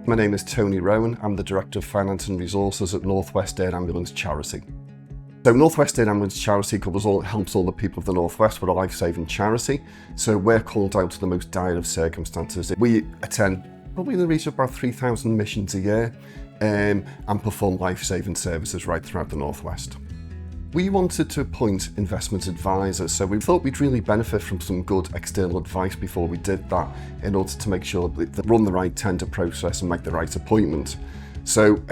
My name is Tony Rowan. I'm the Director of Finance and Resources at North West Air Ambulance Charity. So North West Air Ambulance Charity helps all the people of the North West. We're a life-saving charity, so we're called out to the most dire of circumstances. We attend probably in the region of about 3,000 missions a year and perform life-saving services right throughout the North West. We wanted to appoint investment advisors, so we thought we'd really benefit from some good external advice before we did that in order to make sure that they run the right tender process and make the right appointment. So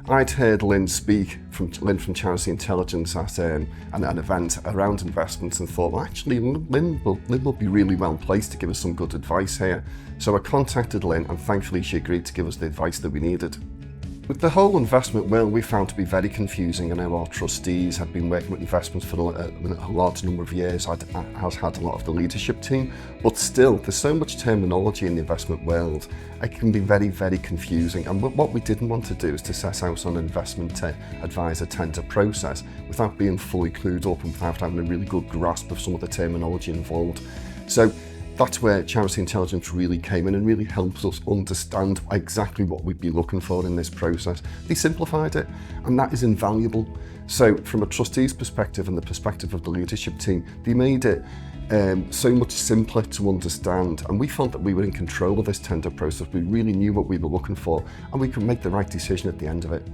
I'd heard Lynn from Charity Intelligence at an event around investments and thought, well, actually, Lynn will be really well placed to give us some good advice here. So I contacted Lynn and thankfully she agreed to give us the advice that we needed. With the whole investment world, we found to be very confusing. I know our trustees had been working with investments for a large number of years, has had a lot of the leadership team, but still, there's so much terminology in the investment world, it can be very, very confusing. And what we didn't want to do is to set out on an investment advisor tender process without being fully clued up and without having a really good grasp of some of the terminology involved. So that's where Charity Intelligence really came in and really helps us understand exactly what we'd be looking for in this process. They simplified it, and that is invaluable. So from a trustee's perspective and the perspective of the leadership team, they made it so much simpler to understand, and we felt that we were in control of this tender process. We really knew what we were looking for, and we could make the right decision at the end of it.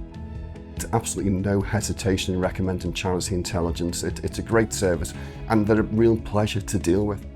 Absolutely no hesitation in recommending Charity Intelligence. It's a great service, and they're a real pleasure to deal with.